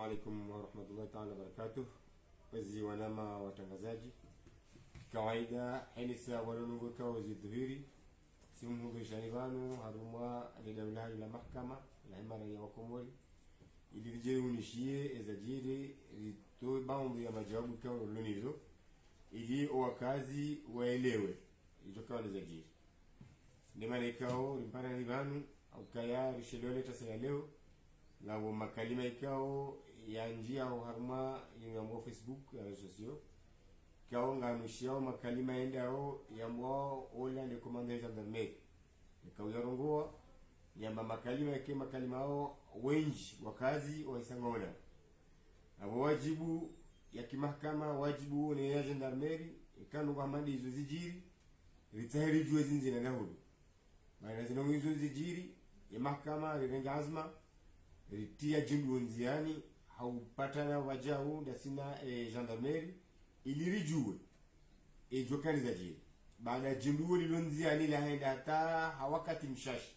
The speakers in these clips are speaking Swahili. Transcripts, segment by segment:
Assalamu alaikum warahmatullahi ta'ala barakatuh. Wazi wanama watangazaji, kawaida henisa walongo kawazi dhuhiri simu bishanivanu haruma lidawla ila mahkama la imara ya wakomori ili rijeri unishie ezajiri rito baumbi ya majawabu kwa lonizo ili wakazi waelewe hizo kwa ezajiri ndemane kao rimpana nivanu au kaya rishelole tasela leo na makalima ikao ya njia au haruma yambo Facebook ya sosio kao nganushia makalima endao yambo ola de commande gendarmerie ikao yarongoa yamba makalima yake makalima hao wengi wakazi wa Isangona abo wajibu ya kimahakama wajibu ni ya gendarmerie ikano kwa mandi hizo zijiri ritahiri juwe zinzina na hudu maana zino hizo zijiri ya mahakama rirenga azma ritia jimbi wenziani haupatana wajau dasina gendarmerie ilirijue jokani za jiri baada jimbi lilonziani la henda hata hawakati mshashi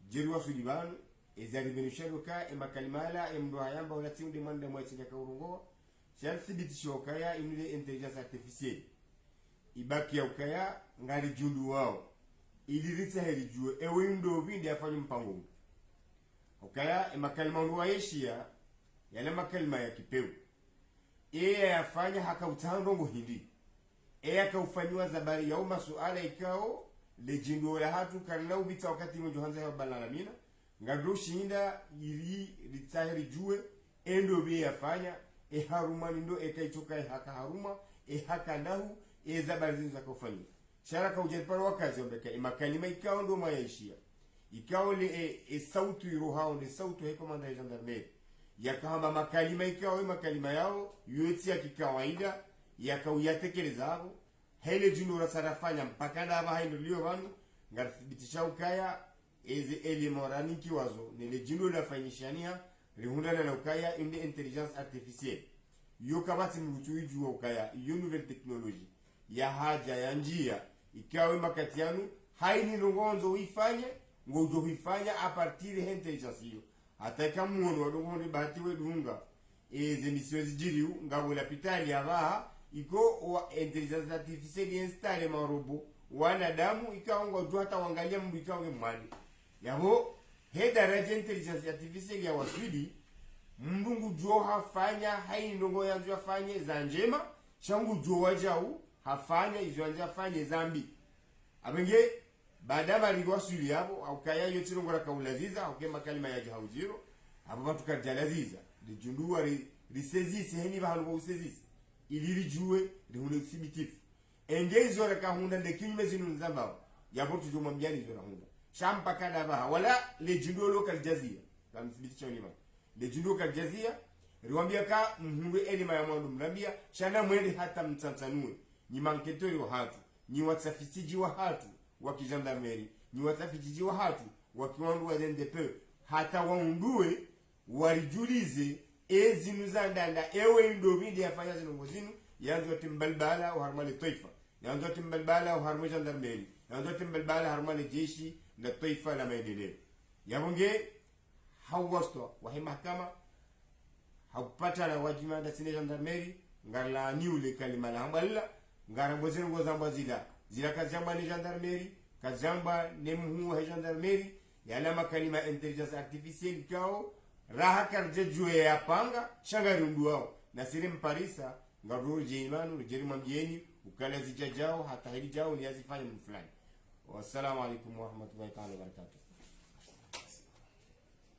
jiri wa Suliban ezali benishalo ka emakalmala emdo hayamba wala tiunde manda mwachinga ka urongo sharthibitisho kaya inule intelligence artificielle ibaki ya ukaya ngali jundu wao iliritsa helijue ewe ndo bindi afanye mpango ukaya makalima nduwaishia yale makalima ya kipeu yafanya haka utandongo hindi akaufanywa zabari ya masuala ikao lejindo la hatu kana ubita wakati mmoja hanza ya balalamina ngadoshinda ili litahiri jue endo be yafanya haruma ndo ekaitoka haka haruma haka ndahu zabari zinza kufanya sharaka ujepara wakazi ombeka makalima ikao ndo mayaishia ikao le sautu irohao ni sautu heko manda ya gendarmerie yakahamba makalima ikao makalima yao yote ya kikawaida yakauyatekeleza hapo hele juno rasarafanya mpaka ndaba haindo liyo banu ngathibitisha ukaya elemorani kiwazo nile juno la fanyishania rihundana na ukaya inde intelligence artificielle yo kabati mtuiju ukaya yo nouvelle technologie ya haja ya njia ikawe makatianu haini ngonzo uifanye ngojo huifanya a partir de intelligence hiyo hata kama muono wadongo bahati wedunga emissions zijiriu ngabo la pitali aba iko wa intelligence artificielle installe marobo wanadamu ikaongo jua hata wangalia mbu ikaonge mwali yabo daraja intelligence artificielle ya waswidi mbungu jo hafanya haini ndongo yanzu yafanye za njema shangu jo wajau hafanya izo anja fanye zambi abenge baada bali suli hapo au kaya yote ngora kaulaziza au kema kalima ya jahauziro hapo watu kajalaziza dijundua risezisi heni bahalo usezisi ilirijue rihune sibitif engezo raka hunda de kinyme zinu nzamba yapo tujuma mjani zo hunda shampa kada ba wala le jundo local jazia kama sibitisha ni ma le jundo local jazia riwambia ka mhungu elima ya mwandu mrambia shana mwende hata mtsansanue ni manketori wa hatu ni watsafisiji wa hatu wa kijandarmeri ni watafiti wa hatu wakiwandu wa NDP hata waundue walijulize ezinu zandanda ewe ndo bindi yafanya zinu zinu yanzo timbalbala au harmali taifa yanzo timbalbala au harmali jandarmeri yanzo timbalbala harmali jeshi na taifa la maendeleo yabonge hawasto wa mahakama haupata na wajima da sine jandarmeri ngala niule kalima la hambala ngara bozenu ngozamba zila kazamba ni gendarmerie kazamba ne mhu gendarmerie yala makalima intelligence artificielle kao raha karje juwe ya panga shangari nduao na sirim parisa ngaruje imanu rejeri mamjeni ukala zijajao hata hili jao ni azifanye mfulani. Wassalamu alaikum warahmatullahi ta'ala barakatuh.